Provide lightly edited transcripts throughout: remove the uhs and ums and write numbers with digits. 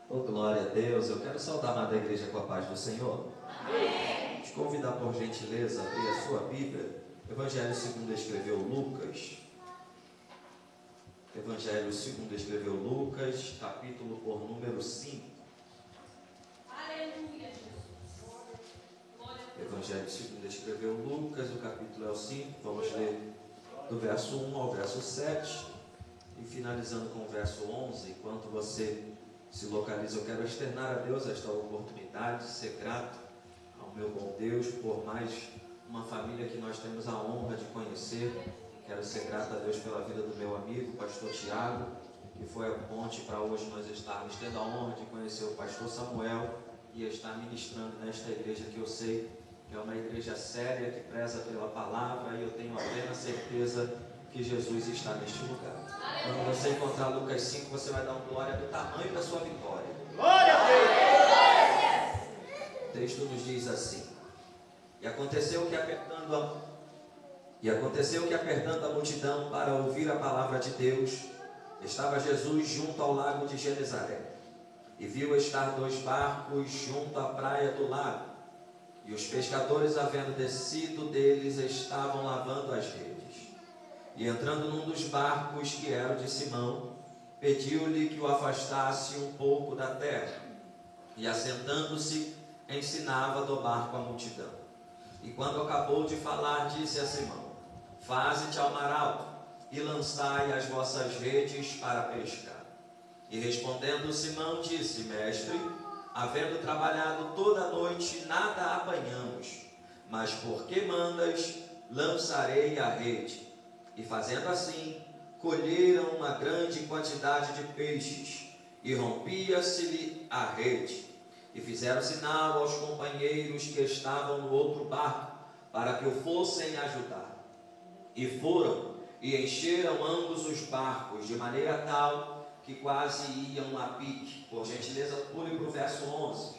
Oh, glória a Deus. Eu quero saudar a amada igreja com a paz do Senhor. Amém. Te convidar por gentileza a abrir a sua Bíblia. Evangelho segundo escreveu Lucas. Evangelho segundo escreveu Lucas, capítulo por número 5. Aleluia, Jesus. Evangelho segundo escreveu Lucas, o capítulo é o 5. Vamos ler do verso 1 ao verso 7. E finalizando com o verso 11. Enquanto você se localiza, eu quero externar a Deus esta oportunidade, ser grato ao meu bom Deus por mais uma família que nós temos a honra de conhecer. Quero ser grato a Deus pela vida do meu amigo, pastor Tiago, que foi a ponte para hoje nós estarmos tendo a honra de conhecer o pastor Samuel e estar ministrando nesta igreja que eu sei que é uma igreja séria, que preza pela palavra, e eu tenho a plena certeza que Jesus está neste lugar. Quando você encontrar Lucas 5, você vai dar uma glória do tamanho da sua vitória. Glória a Deus! O texto nos diz assim: E aconteceu que apertando a multidão para ouvir a palavra de Deus, estava Jesus junto ao lago de Genezaré, e viu estar 2 barcos junto à praia do lago, e os pescadores, havendo descido deles, estavam lavando as redes. E entrando num dos barcos, que era o de Simão, pediu-lhe que o afastasse um pouco da terra, e assentando-se, ensinava do barco a multidão. E quando acabou de falar, disse a Simão: Faze-te ao mar alto, e lançai as vossas redes para pescar. E respondendo Simão, disse: Mestre, havendo trabalhado toda a noite, nada apanhamos, mas porque mandas, lançarei a rede. E fazendo assim, colheram uma grande quantidade de peixes, e rompia-se-lhe a rede. E fizeram sinal aos companheiros que estavam no outro barco, para que o fossem ajudar. E foram, e encheram ambos os barcos, de maneira tal que quase iam a pique. Por gentileza, pule para o verso 11.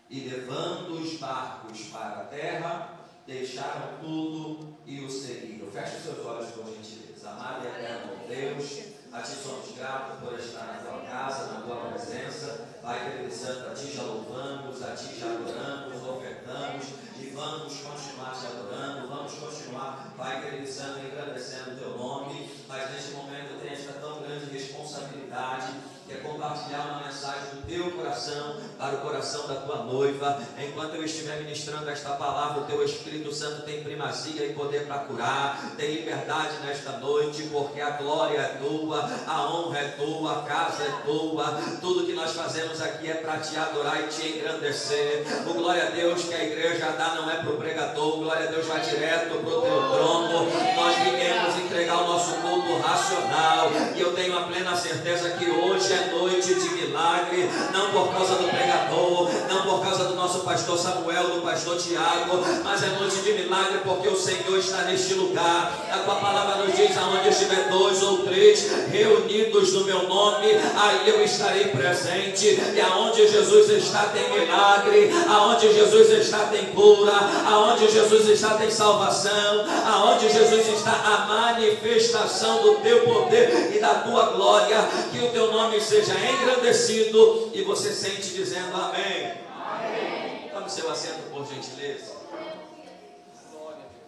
E levando os barcos para a terra, deixaram tudo e o seguiram. Feche os seus olhos por gentileza. Amado e eterno Deus, a Ti somos gratos por estar na Tua casa, na Tua presença. Pai querido Santo, a Ti já louvamos, a Ti já adoramos, ofertamos e vamos continuar Te adorando, vamos continuar, Pai querido Santo, engrandecendo o Teu nome. Mas neste momento eu tenho esta tão grande responsabilidade, que é compartilhar uma mensagem do Teu coração para o coração da Tua noiva. Enquanto eu estiver ministrando esta palavra, o Teu Espírito Santo tem primazia e poder para curar, tem liberdade nesta noite, porque a glória é Tua, a honra é Tua, a casa é Tua, tudo que nós fazemos aqui é para Te adorar e Te engrandecer. O glória a Deus que a igreja dá não é para o pregador, o glória a Deus vai direto para o Teu trono. Nós viemos entregar o nosso culto racional, e eu tenho a plena certeza que hoje é noite de milagre, não por causa do pregador, não por causa do nosso pastor Samuel, do pastor Tiago, mas é noite de milagre porque o Senhor está neste lugar. A Tua palavra nos diz: aonde estiver 2 ou 3 reunidos no meu nome, aí eu estarei presente. E aonde Jesus está tem milagre, aonde Jesus está tem cura, aonde Jesus está tem salvação, aonde Jesus está a manifestação do Teu poder e da Tua glória. Que o Teu nome seja engrandecido, e você sente dizendo amém. Amém. Tome seu assento por gentileza.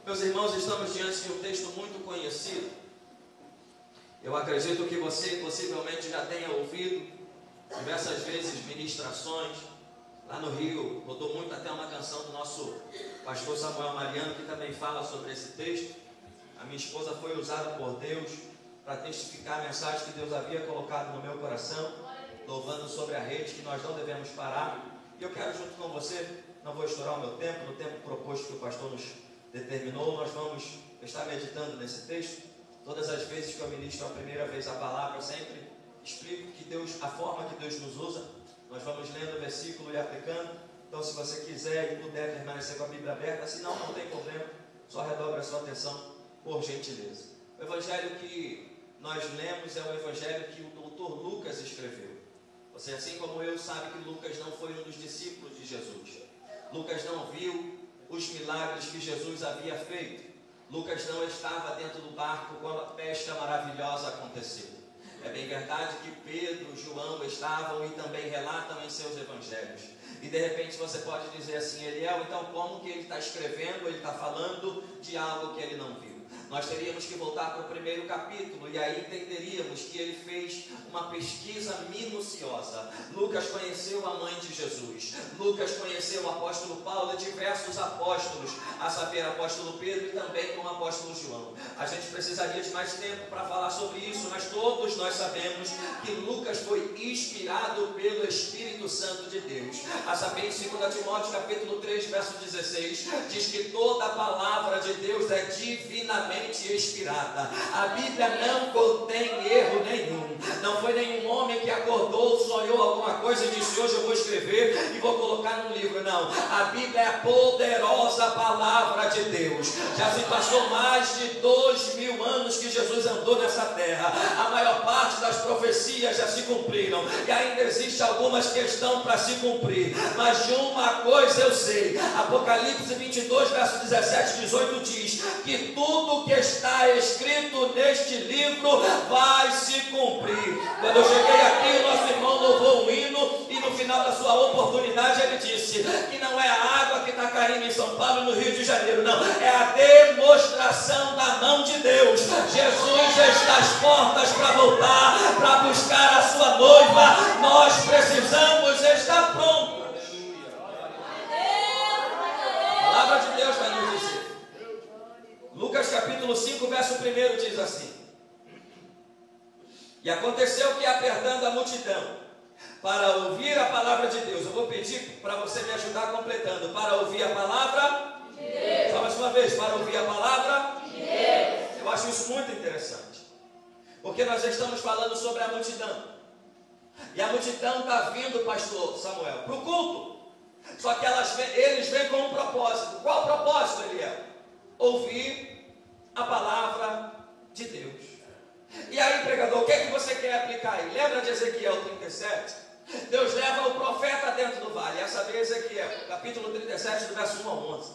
Meus irmãos, estamos diante de um texto muito conhecido. Eu acredito que você possivelmente já tenha ouvido diversas vezes ministrações. Lá no Rio, rodou muito até uma canção do nosso pastor Samuel Mariano, que também fala sobre esse texto. A minha esposa foi usada por Deus para testificar a mensagem que Deus havia colocado no meu coração, louvando sobre a rede, que nós não devemos parar. E eu quero, junto com você, não vou estourar o meu tempo, no tempo proposto que o pastor nos determinou, nós vamos estar meditando nesse texto. Todas as vezes que eu ministro a primeira vez a palavra, eu sempre explico que Deus, a forma que Deus nos usa, nós vamos lendo o versículo e aplicando. Então, se você quiser e puder permanecer com a Bíblia aberta, se não, não tem problema, só redobre a sua atenção, por gentileza. O evangelho que nós lemos é o evangelho que o doutor Lucas escreveu. Você, assim como eu, sabe que Lucas não foi um dos discípulos de Jesus. Lucas não viu os milagres que Jesus havia feito. Lucas não estava dentro do barco quando a pesca maravilhosa aconteceu. É bem verdade que Pedro, João estavam e também relatam em seus evangelhos. E de repente você pode dizer assim, Eliel, então como que ele está escrevendo, ele está falando de algo que ele não viu? Nós teríamos que voltar para o primeiro capítulo e aí entenderíamos que ele fez uma pesquisa minuciosa. Lucas conheceu a mãe de Jesus, Lucas conheceu o apóstolo Paulo e diversos apóstolos, a saber, apóstolo Pedro e também com o apóstolo João. A gente precisaria de mais tempo para falar sobre isso, mas todos nós sabemos que Lucas foi inspirado pelo Espírito Santo de Deus. A saber, em 2 Timóteo capítulo 3, verso 16, diz que toda a palavra de Deus é divinamente inspirada. A Bíblia não contém erro nenhum. Não foi nenhum homem que acordou, sonhou alguma coisa e disse, hoje eu vou escrever e vou colocar no livro. Não, a Bíblia é a poderosa palavra de Deus. Já se passou mais de 2000 anos que Jesus andou nessa terra. A maior parte das profecias já se cumpriram e ainda existe algumas que estão para se cumprir, mas de uma coisa eu sei. Apocalipse 22, verso 17 e 18 diz que tudo que está escrito neste livro vai se cumprir. Quando eu cheguei aqui, o nosso irmão louvou um hino e no final da sua oportunidade ele disse que não é a água que está caindo em São Paulo e no Rio de Janeiro, não, é a demonstração da mão de Deus. Jesus já está às portas para voltar, para buscar a sua noiva. Nós precisamos estar prontos. A palavra de Deus vai nos dizer. Lucas capítulo 5, verso 1 diz assim: e aconteceu que, apertando a multidão para ouvir a palavra de Deus, eu vou pedir para você me ajudar completando, para ouvir a palavra de Deus. Só mais uma vez, para ouvir a palavra de Deus. Eu acho isso muito interessante, porque nós estamos falando sobre a multidão, e a multidão está vindo, pastor Samuel, para o culto, só que eles vêm com um propósito. Qual o propósito, Eliel? Ouvir a palavra de Deus. E aí, pregador, o que é que você quer aplicar aí? Lembra de Ezequiel 37? Deus leva o profeta dentro do vale, essa vez Ezequiel, capítulo 37, do verso 1 ao 11.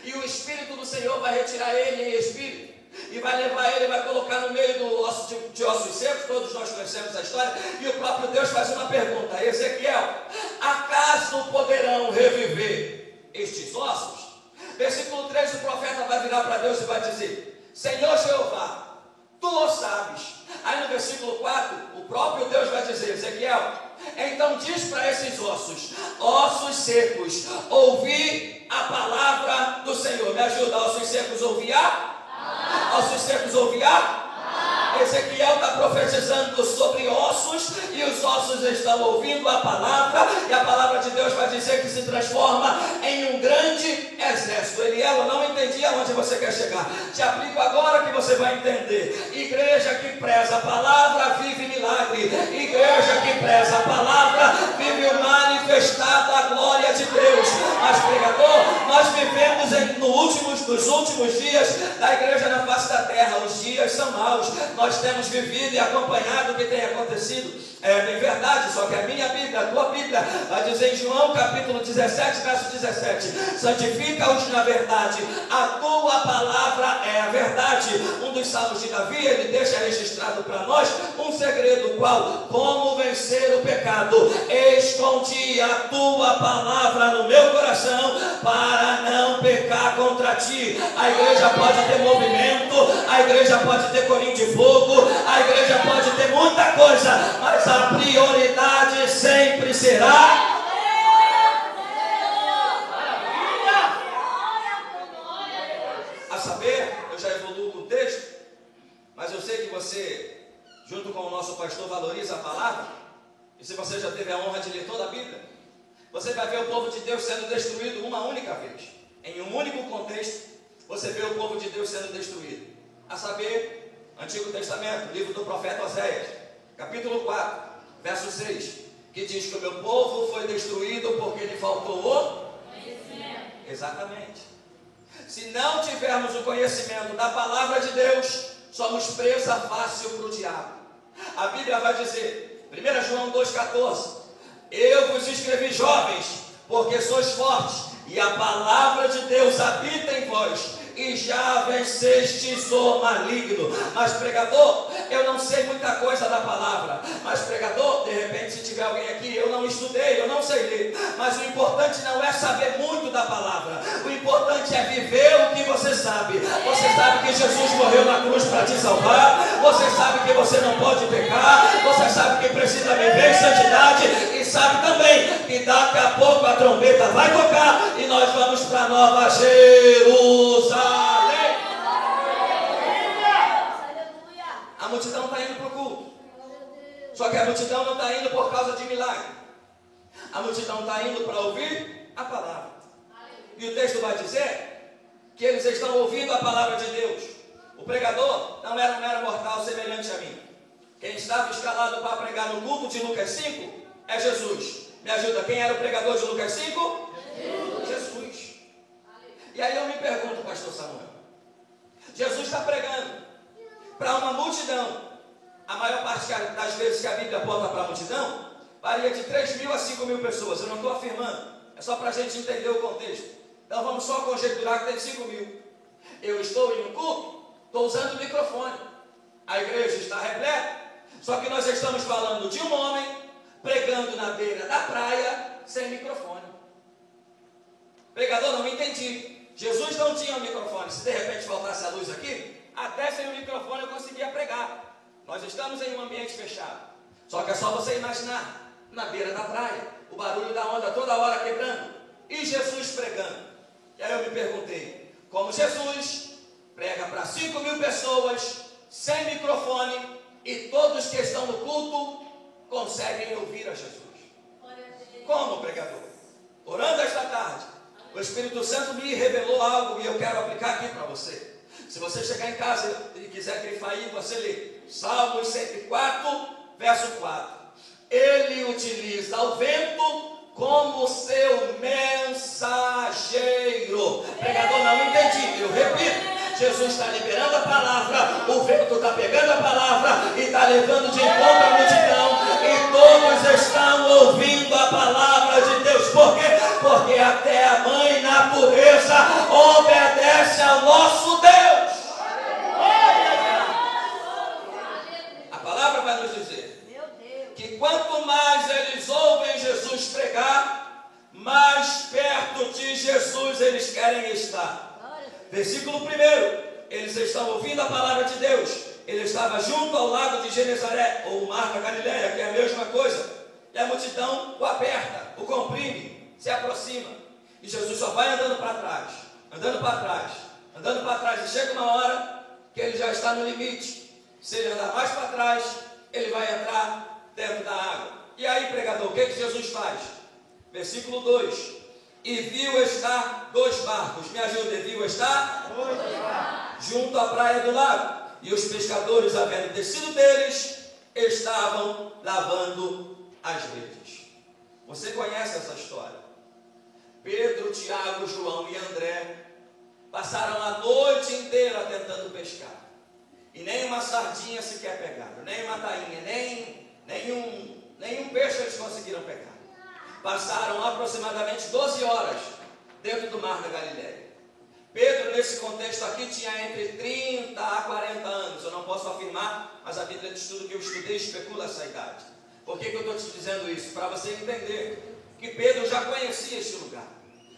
E o Espírito do Senhor vai retirar ele em espírito, e vai levar ele, vai colocar no meio do osso de ossos secos. Todos nós conhecemos a história. E o próprio Deus faz uma pergunta: Ezequiel, acaso poderão reviver estes ossos? Versículo 3, o profeta vai virar para Deus e vai dizer: Senhor Jeová, tu o sabes. Aí no versículo 4, o próprio Deus vai dizer: Ezequiel, então diz para esses ossos, ossos secos, ouvi a palavra do Senhor. Me ajuda, ossos secos, ouvir a? Ossos secos, ouvir a? Ezequiel está profetizando sobre ossos, e os ossos estão ouvindo a palavra, e a palavra de Deus vai dizer que se transforma em um grande exército. Eliel, eu não entendi aonde você quer chegar. Te aplico agora que você vai entender. Igreja que preza a palavra vive milagre. Igreja que preza a palavra vive o manifestado a glória de Deus. Mas, pregador, nós vivemos nos últimos dias da igreja na face da terra. Os dias são maus. Nós temos vivido e acompanhado o que tem acontecido. É bem verdade, só que a minha Bíblia, a tua Bíblia, vai dizer em João capítulo 17, verso 17: santifica-os na verdade, a tua palavra é a verdade. Um dos salmos de Davi, ele deixa registrado para nós um segredo, qual? Como vencer o pecado. Escondi a tua palavra no meu coração para não pecar contra ti. A igreja pode ter movimento, a igreja pode ter corinho de fogo, a igreja pode ter muita coisa, mas a prioridade sempre será a saber. Eu já evoluo com o texto, mas eu sei que você, junto com o nosso pastor, valoriza a palavra. E se você já teve a honra de ler toda a Bíblia, você vai ver o povo de Deus sendo destruído uma única vez. Em um único contexto, você vê o povo de Deus sendo destruído. A saber, Antigo Testamento, livro do profeta Oséias, capítulo 4, verso 6, que diz que o meu povo foi destruído porque lhe faltou o conhecimento. Exatamente. Se não tivermos o conhecimento da palavra de Deus, somos presa fácil para o diabo. A Bíblia vai dizer, 1 João 2,14: eu vos escrevi, jovens, porque sois fortes, e a palavra de Deus habita em vós, e já vencestes o maligno. Mas, pregador, eu não sei muita coisa da palavra, mas pregador, de repente, se tiver alguém aqui, eu não estudei, eu não sei ler, mas o importante não é saber muito da palavra, o importante é viver o que você sabe. Você sabe que Jesus morreu na cruz para te salvar, você sabe que você não pode pecar, você sabe que precisa viver em santidade, e sabe também que daqui a pouco a trombeta vai tocar e nós vamos para Nova Jerusalém. A multidão está indo para o culto, só que a multidão não está indo por causa de milagre, a multidão está indo para ouvir a palavra. E o texto vai dizer que eles estão ouvindo a palavra de Deus. O pregador não era um mero mortal semelhante a mim. Quem estava escalado para pregar no culto de Lucas 5 é Jesus. Me ajuda, quem era o pregador de Lucas 5? Jesus. E aí eu me pergunto, pastor Samuel, Jesus está pregando para uma multidão. A maior parte das vezes que a Bíblia aponta para a multidão varia de 3.000 a 5.000 pessoas. Eu não estou afirmando, é só para a gente entender o contexto. Então vamos só conjecturar que tem 5.000. Eu estou em um culto, estou usando o microfone, a igreja está repleta, só que nós estamos falando de um homem pregando na beira da praia sem microfone. Pregador, não me entendi. Jesus não tinha um microfone. Se de repente faltasse a luz aqui, até sem o microfone eu conseguia pregar. Nós estamos em um ambiente fechado. Só que é só você imaginar, na beira da praia, o barulho da onda toda hora quebrando, e Jesus pregando. E aí eu me perguntei, como Jesus prega para 5.000 pessoas, sem microfone, e todos que estão no culto conseguem ouvir a Jesus? Como, pregador? Orando esta tarde, o Espírito Santo me revelou algo e eu quero aplicar aqui para você. Se você chegar em casa e quiser grifar aí, você lê Salmos 104, verso 4. Ele utiliza o vento como seu mensageiro. Pregador, não entendi, eu repito. Jesus está liberando a palavra, o vento está pegando a palavra e está levando de encontro a multidão, e todos estão ouvindo a palavra de Deus. Por quê? Porque até a mãe natureza obedece ao nosso Deus. A palavra vai nos dizer que quanto mais eles ouvem Jesus pregar, mais perto de Jesus eles querem estar. Versículo 1, eles estão ouvindo a palavra de Deus. Ele estava junto ao lago de Genezaré, ou o mar da Galileia, que é a mesma coisa. E a multidão o aperta, o comprime, se aproxima. E Jesus só vai andando para trás, andando para trás, andando para trás. E chega uma hora que ele já está no limite. Se ele andar mais para trás, ele vai entrar dentro da água. E aí, pregador, o que Jesus faz? Versículo 2. E viu estar 2 barcos. Me ajuda, viu estar? 2 barcos. Junto à praia do lago. E os pescadores, havendo descido deles, estavam lavando as redes. Você conhece essa história? Pedro, Tiago, João e André passaram a noite inteira tentando pescar. E nem uma sardinha sequer pegaram, nem uma tainha, nenhum peixe eles conseguiram pegar. Passaram aproximadamente 12 horas dentro do mar da Galileia. Pedro, nesse contexto aqui, tinha entre 30 a 40 anos. Eu não posso afirmar, mas a Bíblia de estudo que eu estudei especula essa idade. Por que eu estou te dizendo isso? Para você entender que Pedro já conhecia este lugar.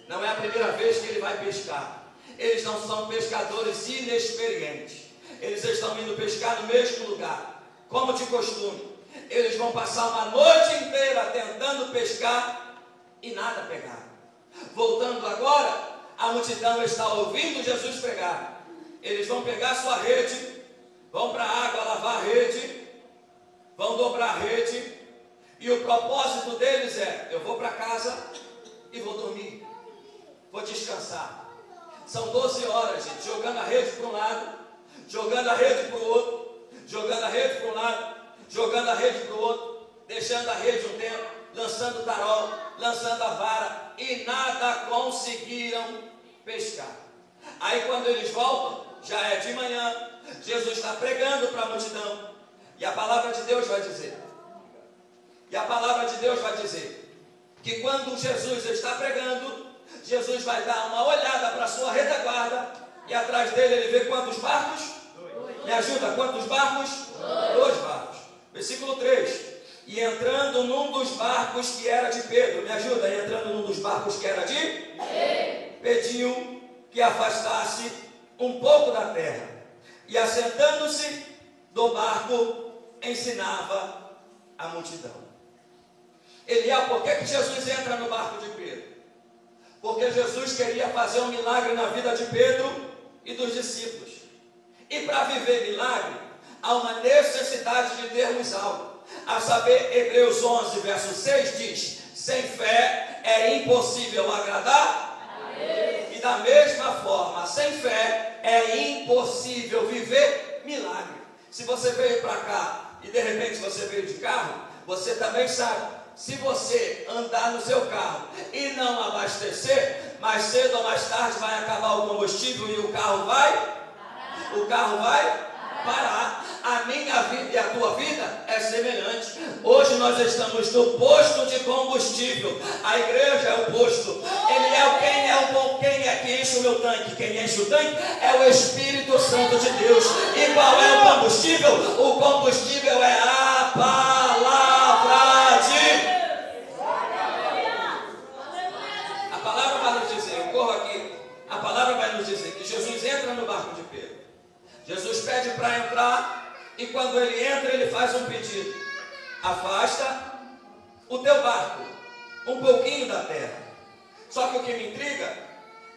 Não é a primeira vez que ele vai pescar. Eles não são pescadores inexperientes. Eles estão indo pescar no mesmo lugar, como de costume. Eles vão passar uma noite inteira tentando pescar e nada pegar. Voltando agora, a multidão está ouvindo Jesus pregar. Eles vão pegar sua rede, vão para a água lavar a rede, vão dobrar a rede, e o propósito deles é: eu vou para casa e vou dormir, vou descansar. São 12 horas, gente, jogando a rede para um lado, jogando a rede para o outro, jogando a rede para um lado, jogando a rede para o outro, deixando a rede um tempo, lançando o tarol, lançando a vara, e nada conseguiram pescar. Aí quando eles voltam, já é de manhã, Jesus está pregando para a multidão, e a palavra de Deus vai dizer, que quando Jesus está pregando, Jesus vai dar uma olhada para a sua retaguarda, e atrás dele ele vê quantos barcos? Me ajuda, quantos barcos? 2 barcos. Versículo 3. E entrando num dos barcos que era de Pedro, me ajuda, e entrando num dos barcos que era de Pedro, pediu que afastasse um pouco da terra, e assentando-se do barco, ensinava a multidão. Eliel, por que Jesus entra no barco de Pedro? Porque Jesus queria fazer um milagre na vida de Pedro e dos discípulos. E para viver milagre, há uma necessidade de termos algo. A saber, Hebreus 11, verso 6 diz: sem fé é impossível agradar a Deus. E da mesma forma, sem fé é impossível viver milagre. Se você veio para cá e de repente você veio de carro, você também sabe, se você andar no seu carro e não abastecer, mais cedo ou mais tarde vai acabar o combustível e o carro vai parar. A minha vida e a tua vida é semelhante. Hoje nós estamos no posto de combustível. A igreja é o posto. Quem é que enche o meu tanque? Quem enche o tanque é o Espírito Santo de Deus. E qual é o combustível? O combustível é a palavra de Deus. A palavra vai nos dizer, eu corro aqui, a palavra vai nos dizer que Jesus entra no barco de Pedro. Jesus pede para entrar. E quando ele entra, ele faz um pedido: afasta o teu barco um pouquinho da terra. Só que o que me intriga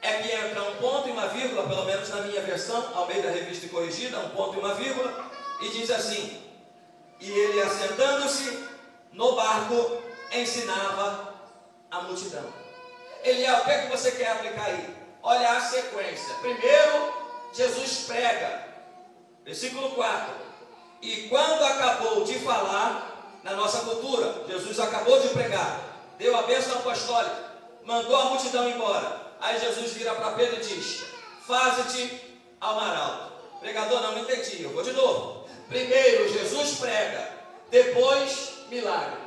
é que entra um ponto e uma vírgula, pelo menos na minha versão, Almeida Revista e Corrigida, um ponto e uma vírgula, e diz assim: e ele, assentando-se no barco, ensinava a multidão. Eliel, o que é que você quer aplicar aí? Olha a sequência. Primeiro, Jesus prega, versículo 4. E quando acabou de falar, na nossa cultura, Jesus acabou de pregar, deu a bênção apostólica, mandou a multidão embora. Aí Jesus vira para Pedro e diz: faze-te ao mar alto. Pregador, não entendi, eu vou de novo. Primeiro Jesus prega, depois milagre.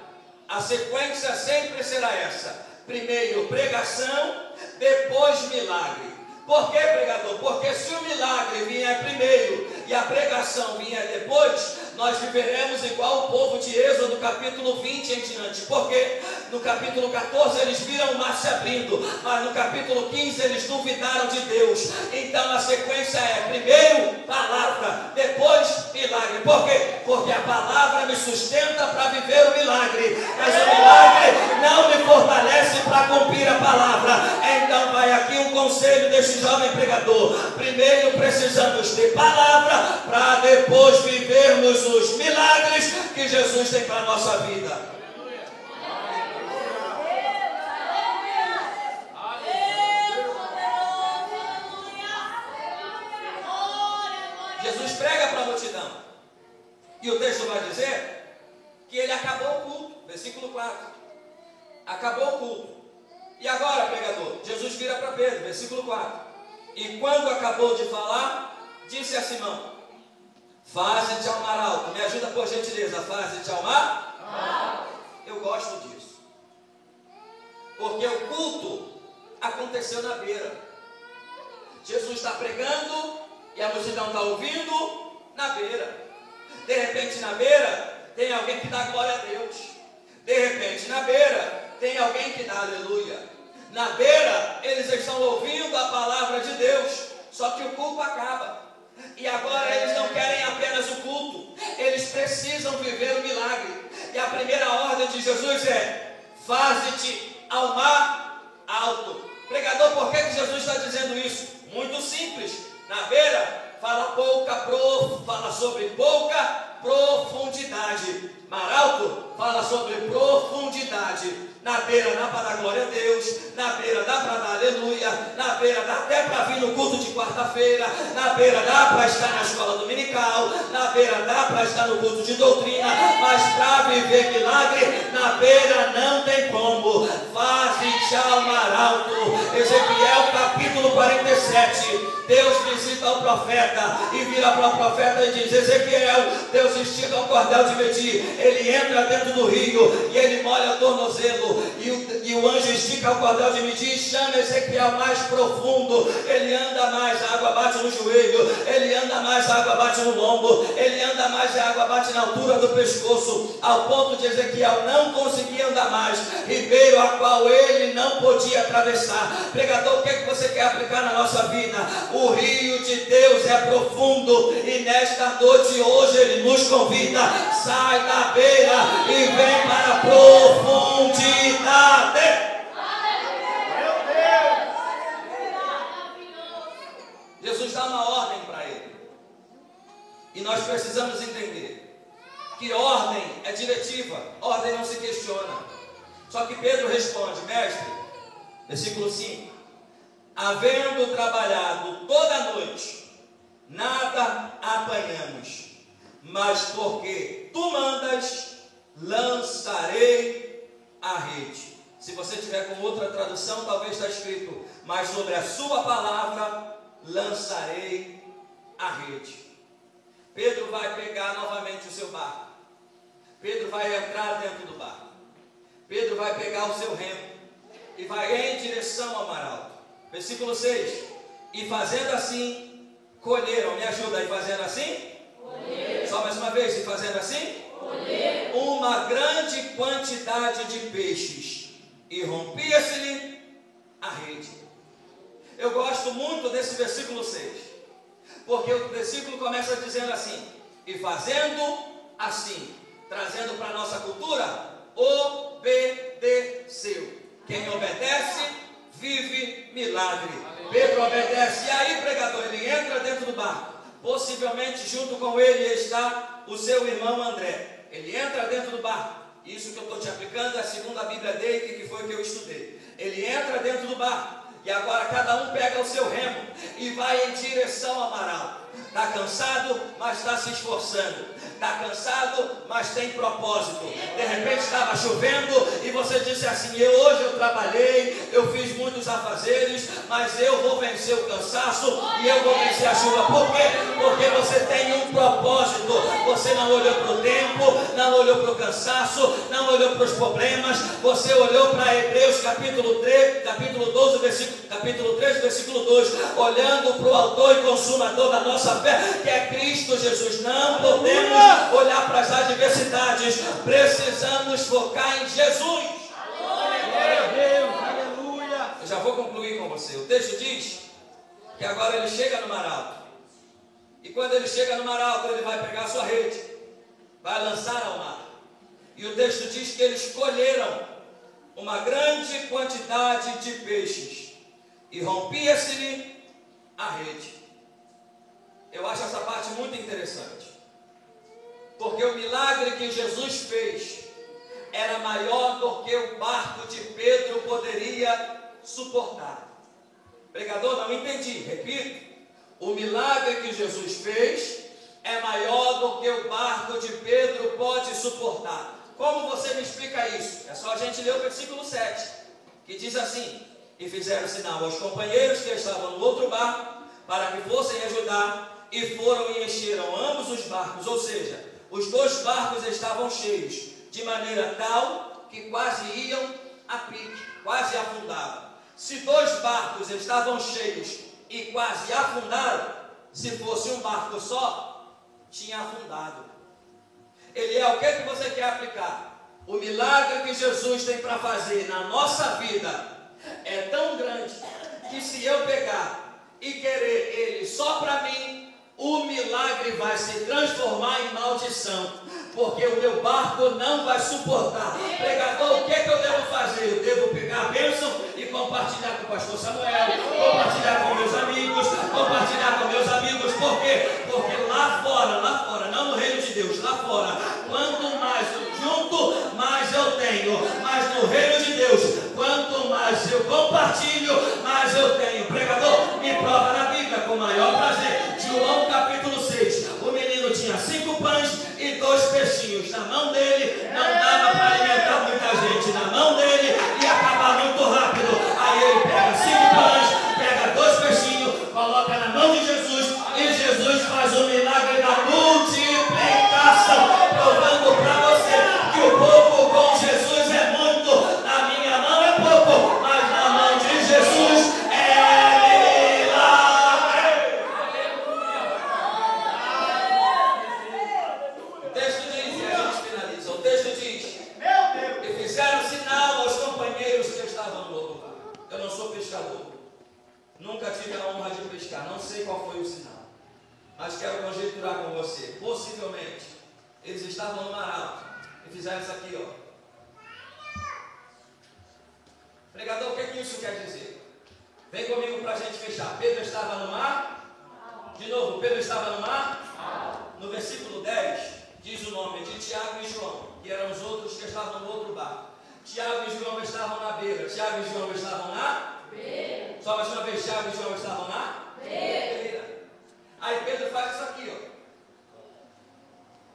A sequência sempre será essa: primeiro pregação, depois milagre. Por que, pregador? Porque se o milagre vier primeiro e a pregação vier depois, nós viveremos igual o povo de Êxodo, capítulo 20 em diante. Porque no capítulo 14 eles viram o mar se abrindo, mas no capítulo 15 eles duvidaram de Deus. Então a sequência é: primeiro palavra, depois milagre. Por quê? Porque a palavra me sustenta para viver o milagre, mas o milagre não me fortalece para cumprir a palavra. Então vai aqui um conselho deste jovem pregador: primeiro precisamos de palavra, para depois vivermos os milagres que Jesus tem para a nossa vida. Jesus prega para a multidão, e o texto vai dizer que ele acabou o culto, versículo 4. Acabou o culto. E agora, pregador, Jesus vira para Pedro, versículo 4. E quando acabou de falar, disse a Simão: faze-te ao mar alto. Me ajuda por gentileza, faze-te ao mar alto. Eu gosto disso, porque o culto aconteceu na beira. Jesus está pregando e a multidão está ouvindo na beira. De repente na beira tem alguém que dá glória a Deus. De repente na beira tem alguém que dá aleluia. Na beira eles estão ouvindo a palavra de Deus, só que o culto acaba. E agora eles não querem apenas o culto, eles precisam viver o milagre. E a primeira ordem de Jesus é: faze-te ao mar alto. Pregador, por que Jesus está dizendo isso? Muito simples. Na beira fala sobre pouca profundidade. Mar alto fala sobre profundidade. Na beira dá para dar glória a Deus, na beira dá para dar aleluia, na beira dá até para vir no culto de quarta-feira, na beira dá para estar na escola dominical, na beira dá para estar no culto de doutrina, mas para viver milagre, na beira não tem como. Faze-te ao mar alto. Ezequiel capítulo 47, Deus visita o profeta e vira para o profeta e diz: Ezequiel, Deus estica o cordel de medir, ele entra dentro do rio e ele molha o tornozelo, e o anjo estica o cordel de medir, chama Ezequiel mais profundo. Ele anda mais, a água bate no joelho. Ele anda mais, a água bate no lombo. Ele anda mais, a água bate na altura do pescoço, ao ponto de Ezequiel não conseguir andar mais. Ribeiro a qual ele não podia atravessar. Pregador, o que é que você quer aplicar na nossa vida? O rio de Deus é profundo, e nesta noite hoje ele nos convida: sai da beira e vem para a profundidade. Meu Deus. Jesus dá uma ordem para ele, e nós precisamos entender que ordem é diretiva, ordem não se questiona. Só que Pedro responde: mestre, versículo 5: havendo trabalhado toda a noite, nada apanhamos, mas porque tu mandas, lançarei a rede. Se você tiver com outra tradução, talvez está escrito: mas sobre a sua palavra lançarei a rede. Pedro vai pegar novamente o seu barco. Pedro vai entrar dentro do barco. Pedro vai pegar o seu remo e vai em direção ao mar alto. Versículo 6: e fazendo assim, colheram. Me ajuda aí, fazendo assim? Colheram. Só mais uma vez, e fazendo assim? Colheram. Uma grande quantidade de peixes, e rompia-se-lhe a rede. Eu gosto muito desse versículo 6, porque o versículo começa dizendo assim: e fazendo assim, trazendo para a nossa cultura, obedeceu. Quem obedece, vive milagre. Pedro obedece. E aí, pregador, ele entra dentro do barco. Possivelmente junto com ele está o seu irmão André. Ele entra dentro do barco. Isso que eu estou te aplicando é segundo a Bíblia dele, que foi que eu estudei. Ele entra dentro do barco. E agora cada um pega o seu remo e vai em direção ao mar alto. Está cansado, mas está se esforçando. Está cansado, mas tem propósito. De repente estava chovendo e você disse assim: hoje eu trabalhei, eu fiz muitos afazeres, mas eu vou vencer o cansaço e eu vou vencer a chuva. Por quê? Porque você tem um propósito. Você não olhou para o tempo, não olhou para o cansaço, não olhou para os problemas. Você olhou para Hebreus capítulo 3, capítulo 3, versículo 2, olhando para o autor e consumador da nossa fé, que é Cristo Jesus. Não podemos olhar para as adversidades, precisamos focar em Jesus. Glória a Deus, aleluia. Eu já vou concluir com você. O texto diz que agora ele chega no mar alto, e quando ele chega no mar alto, ele vai pegar a sua rede, vai lançar ao mar, e o texto diz que eles colheram uma grande quantidade de peixes, e rompia-se-lhe a rede. Eu acho essa parte muito interessante, porque o milagre que Jesus fez era maior do que o barco de Pedro poderia suportar. Pregador, não entendi, repito. O milagre que Jesus fez é maior do que o barco de Pedro pode suportar. Como você me explica isso? É só a gente ler o versículo 7, que diz assim: e fizeram sinal aos companheiros que estavam no outro barco, para que fossem ajudar, e foram e encheram ambos os barcos. Ou seja, os dois barcos estavam cheios, de maneira tal que quase iam a pique, quase afundavam. Se dois barcos estavam cheios e quase afundaram, se fosse um barco só, tinha afundado. Ele é o que você quer aplicar? O milagre que Jesus tem para fazer na nossa vida é tão grande que se eu pegar e querer ele só para mim, o milagre vai se transformar em maldição, porque o meu barco não vai suportar. Pregador, o que é que eu devo fazer? Eu devo pegar a bênção e compartilhar com o pastor Samuel, compartilhar com meus amigos, por quê? Porque lá fora, não no reino de Deus, lá fora, quanto mais junto, mais eu tenho, mas no reino de Deus, quanto mais eu compartilho, mais eu tenho. Pregador, me prova na Bíblia com o maior prazer. João capítulo 6, o menino tinha 5 pães e 2 peixinhos na mão dele, não dava para alimentar muita gente, na mão dele ia acabar muito rápido. Aí ele pega 5 pães, pega 2 peixinhos, coloca na mão de Jesus, e Jesus faz o milagre da multiplicação, provando para você que o povo com Jesus é muito. Na pescar. Não sei qual foi o sinal, mas quero conjecturar com você. Possivelmente, eles estavam no mar alto e fizeram isso aqui, ó. Pregador, o que isso quer dizer? Vem comigo para a gente fechar. Pedro estava no mar. De novo, Pedro estava no mar. No versículo 10, diz o nome de Tiago e João, que eram os outros que estavam no outro barco. Tiago e João estavam na beira. Tiago e João estavam na beira. Só mais uma vez, Tiago e João estavam na beira. Aí Pedro faz isso aqui, ó.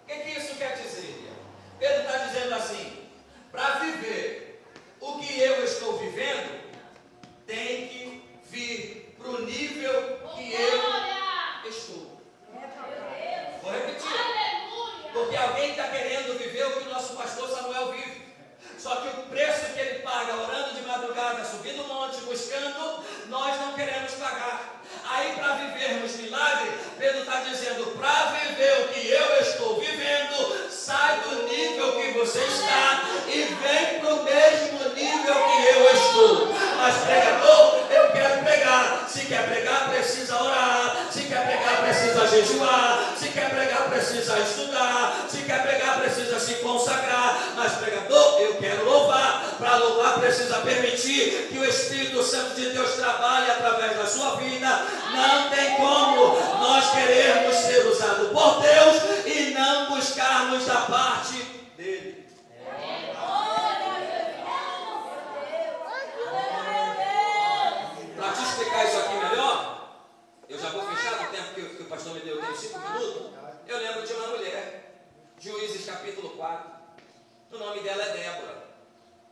O que isso quer dizer? Pedro está dizendo assim: para viver o que eu estou vivendo, tem que vir para o nível que eu estou. Vou repetir. Porque alguém está querendo viver o que o nosso pastor Samuel vive. Só que o preço que ele paga, orando de madrugada, subindo o monte, buscando, nós não queremos pagar. Aí, para vivermos milagre, Pedro está dizendo: para viver o que eu estou vivendo, sai do nível que você está e vem para o mesmo nível que eu estou. Mas pregador, eu quero pregar. Se quer pregar, precisa orar. Se quer pregar, precisa jejuar. Se quer pregar, precisa estudar. Se quer pregar, precisa se consagrar. Mas pregador, eu quero louvar. Para louvar, precisa permitir que o Espírito Santo de Deus trabalhe através da sua vida. Não tem como nós querermos ser usados por Deus e não buscarmos da parte dele. Para te explicar isso aqui melhor, eu já vou fechar no tempo que o pastor me deu, tem 5 minutos. Eu lembro de uma mulher, Juízes capítulo 4, o nome dela é Débora.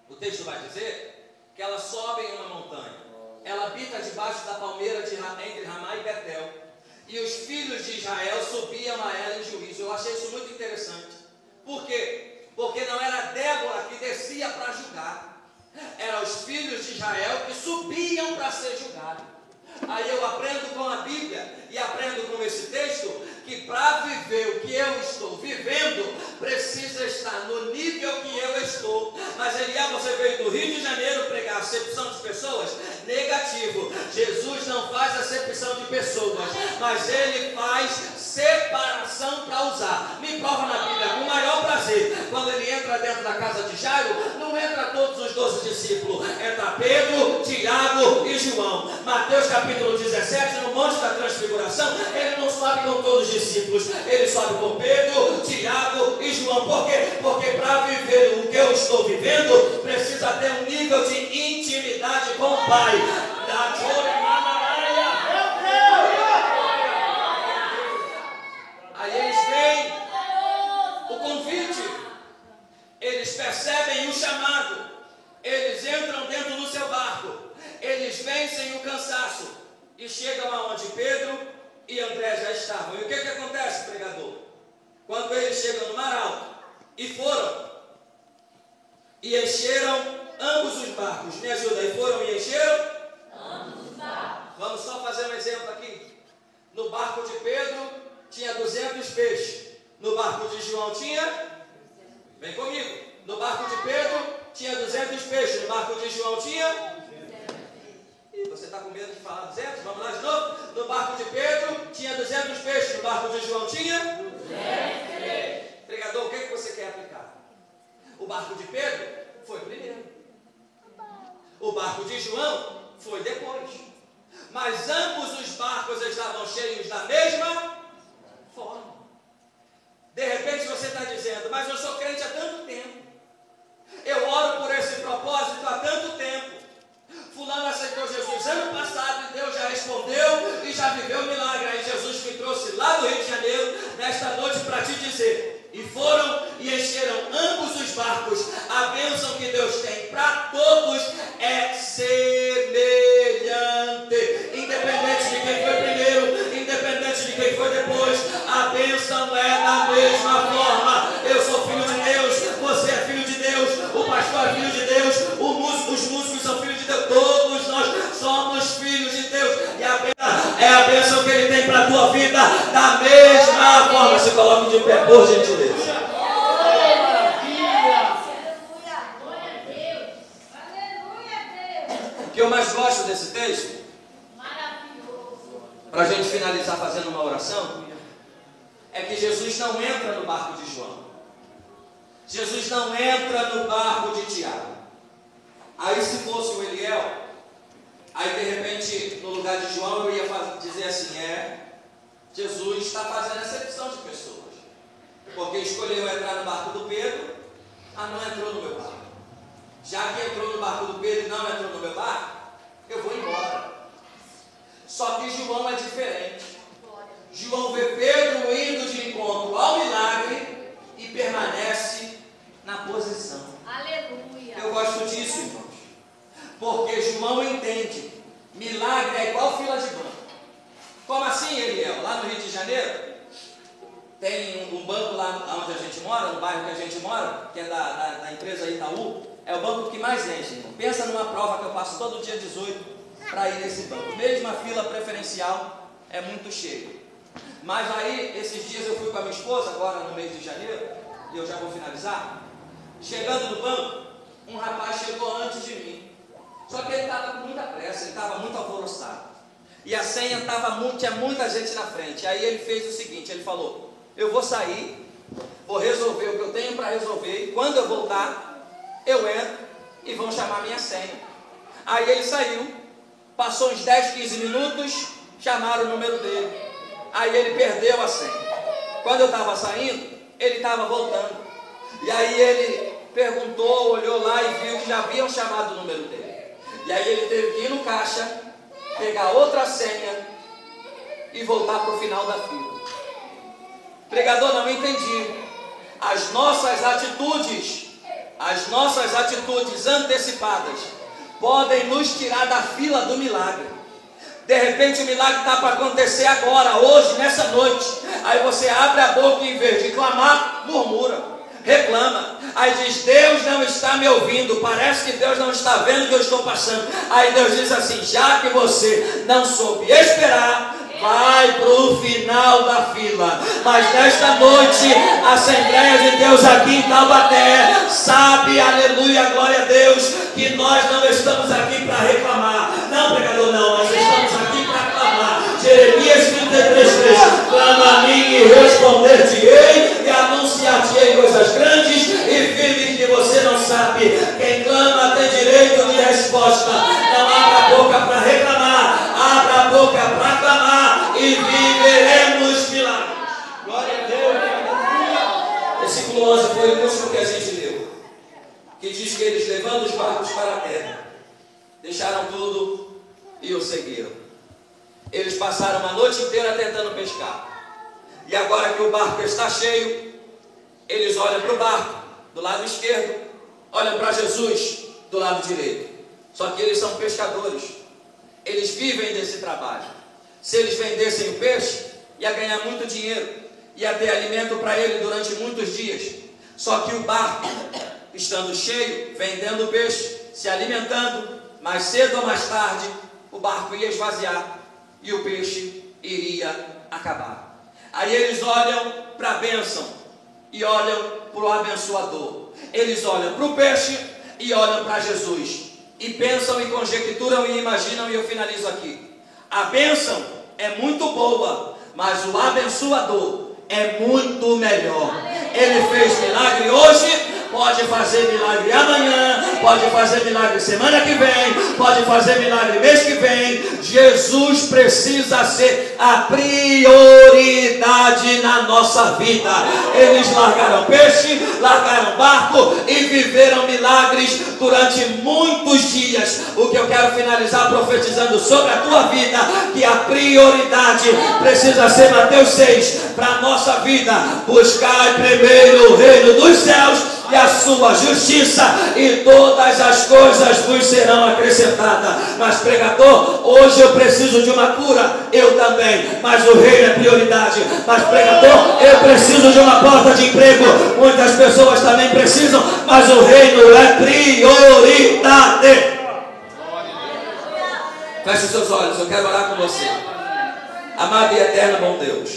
O texto vai dizer que ela sobe em uma montanha. Ela habita debaixo da palmeira entre Ramá e Betel. E os filhos de Israel subiam a ela em juízo. Eu achei isso muito interessante. Por quê? Porque não era Débora que descia para julgar. Eram os filhos de Israel que subiam para ser julgados. Aí eu aprendo com a Bíblia e aprendo com esse texto que para viver o que eu estou vivendo, precisa estar no nível que eu estou. Mas Eliel, você veio do Rio de Janeiro pregar acepção de pessoas? Negativo. Jesus não faz acepção de pessoas, mas ele faz separação para usar. Me prova na Bíblia com o maior prazer. Quando ele entra dentro da casa de Jairo, não entra todos os 12 discípulos, entra Pedro, Tiago e João. Mateus capítulo 17, no Monte da Transfiguração, ele não sobe com todos os discípulos, ele sobe com Pedro, Tiago e João. Por quê? Porque para viver o que eu estou vivendo, precisa ter um nível de intimidade com o Pai. Aí eles veem o convite, eles percebem o chamado, eles entram dentro do seu barco, eles vencem o cansaço e chegam aonde Pedro e André já estavam. E o que acontece, pregador? Quando eles chegam no mar alto e foram e encheram ambos os barcos. Me ajuda aí, foram e encheram ambos os barcos. Vamos só fazer um exemplo aqui. No barco de Pedro tinha 200 peixes. No barco de João tinha, vem comigo, no barco de Pedro tinha 200 peixes. No barco de João tinha, e você está com medo de falar 200? Vamos lá de novo. No barco de Pedro tinha 200 peixes. No barco de João tinha 200 peixes. Pregador, o que você quer aplicar? O barco de Pedro foi primeiro, o barco de João foi depois, mas ambos os barcos estavam cheios da mesma forma. De repente você está dizendo: mas eu sou crente há tanto tempo, eu oro por esse propósito há tanto tempo. Fulano aceitou Jesus ano passado e Deus já respondeu e já viveu o milagre. Aí Jesus me trouxe lá do Rio de Janeiro nesta noite para te dizer: e foram e encheram ambos os barcos. A bênção que Deus tem para todos é semelhante, independente de quem foi primeiro, independente de quem foi depois. A bênção é da mesma forma. Eu sou filho de Deus, você é filho de Deus, o pastor é filho de Deus, os músicos são filhos de Deus, todos nós somos filhos de Deus. E a bênção é a bênção que Ele tem para a tua vida da mesma forma. Se coloque de pé, por gentileza. O que eu mais gosto desse texto para a gente finalizar fazendo uma oração, é que Jesus não entra no barco de João. Jesus não entra no barco de Tiago. Aí se fosse o Eliel, aí de repente no lugar de João eu ia dizer assim, Jesus está fazendo acepção de pessoas, porque escolheu entrar no barco do Pedro, mas não entrou no meu barco. Já que entrou no barco do Pedro e não entrou no meu barco, eu vou embora. Só que João é diferente. João vê Pedro indo de encontro ao milagre e permanece na posição. Aleluia. Eu gosto disso, irmãos, porque João entende, milagre é igual fila de banco. Como assim, Eliel? Lá no Rio de Janeiro tem um banco lá onde a gente mora, no bairro que a gente mora, que é da empresa Itaú. É o banco que mais enche, irmão. Pensa numa prova que eu passo todo dia 18 para ir nesse banco. Mesmo a fila preferencial é muito cheia. Mas aí, esses dias eu fui com a minha esposa, agora no mês de janeiro, e eu já vou finalizar. Chegando no banco, um rapaz chegou antes de mim. Só que ele estava com muita pressa, ele estava muito alvoroçado. E a senha tinha muita gente na frente. Aí ele fez o seguinte, ele falou, eu vou sair, vou resolver o que eu tenho para resolver, e quando eu voltar, eu entro e vão chamar minha senha. Aí ele saiu, passou uns 10, 15 minutos, chamaram o número dele. Aí ele perdeu a senha. Quando eu estava saindo, ele estava voltando. E aí ele perguntou, olhou lá e viu que já haviam chamado o número dele. E aí ele teve que ir no caixa, pegar outra senha e voltar para o final da fila. Pregador, não entendi. As nossas atitudes antecipadas podem nos tirar da fila do milagre. De repente o milagre está para acontecer agora, hoje, nessa noite. Aí você abre a boca e em vez de clamar, murmura, reclama. Aí diz, Deus não está me ouvindo, parece que Deus não está vendo o que eu estou passando. Aí Deus diz assim, já que você não soube esperar, vai para o final da fila. Mas nesta noite, a Assembleia de Deus aqui em Taubaté sabe, aleluia, glória a Deus, que nós não estamos aqui para reclamar. Não, pregador, não, nós estamos aqui para clamar. Jeremias 33:3, clama a mim e responder-te-ei e anunciar-te-ei coisas grandes e firmes que você não sabe. Quem clama tem direito de resposta. Não abra a boca para reclamar, abra a boca para clamar e viveremos milagres. Glória a Deus. Versículo 11 foi o último que a gente leu, que diz que eles, levando os barcos para a terra, deixaram tudo e o seguiram. Eles passaram uma noite inteira tentando pescar. E agora que o barco está cheio, eles olham para o barco do lado esquerdo, olham para Jesus do lado direito. Só que eles são pescadores, eles vivem desse trabalho. Se eles vendessem o peixe, ia ganhar muito dinheiro, ia ter alimento para ele durante muitos dias. Só que o barco, estando cheio, vendendo o peixe, se alimentando, mais cedo ou mais tarde, o barco ia esvaziar e o peixe iria acabar. Aí eles olham para a bênção e olham para o abençoador. Eles olham para o peixe e olham para Jesus. E pensam e conjecturam e imaginam, e eu finalizo aqui. A bênção é muito boa, mas o abençoador é muito melhor. Ele fez milagre hoje, pode fazer milagre amanhã, pode fazer milagre semana que vem, pode fazer milagre mês que vem. Jesus precisa ser a prioridade na nossa vida. Eles largaram peixe, largaram barco e viveram milagres durante muitos dias. O que eu quero finalizar profetizando sobre a tua vida, que a prioridade precisa ser Mateus 6 para a nossa vida. Buscai primeiro o reino dos céus e a sua justiça, e todas as coisas vos serão acrescentadas. Mas pregador, hoje eu preciso de uma cura, eu também, mas o reino é prioridade. Mas pregador, eu preciso de uma porta de emprego, muitas pessoas também precisam, mas o reino é prioridade. Feche os seus olhos, eu quero orar com você. Amado e eterno bom Deus,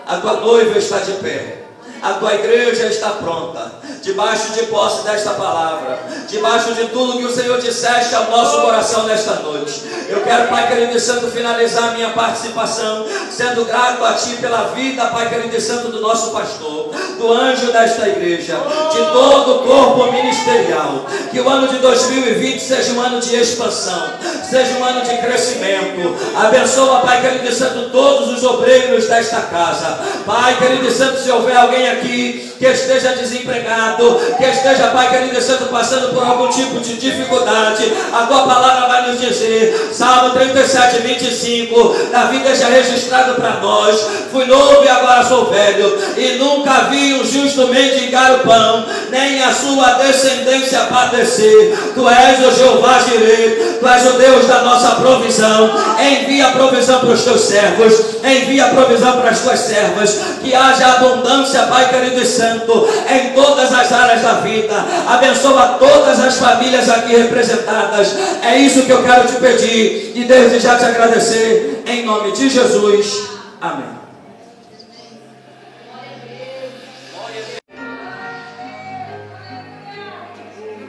a tua noiva está de pé. A tua igreja está pronta, debaixo de posse desta palavra, debaixo de tudo que o Senhor disseste ao nosso coração nesta noite. Eu quero, Pai querido e santo, finalizar a minha participação, sendo grato a Ti pela vida, Pai querido e santo, do nosso pastor, do anjo desta igreja, de todo o corpo ministerial. Que o ano de 2020 seja um ano de expansão, seja um ano de crescimento. Abençoa, Pai querido e santo, todos os obreiros desta casa. Pai querido e santo, se houver alguém aqui que esteja desempregado, que esteja, Pai querido e santo, passando por algum tipo de dificuldade, a tua palavra vai nos dizer, Salmo 37, 25, Davi deixa registrado para nós: fui novo e agora sou velho, e nunca vi um justo mendigar o pão, nem a sua descendência padecer. Tu és o Jeová Jireh, Tu és o Deus da nossa provisão. Envia provisão para os teus servos, envia provisão para as tuas servas, que haja abundância, Pai querido e santo, em todas as áreas da vida. Abençoa todas as famílias aqui representadas. É isso que eu quero te pedir e desde já te agradecer, em nome de Jesus. Amém.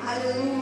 Aleluia.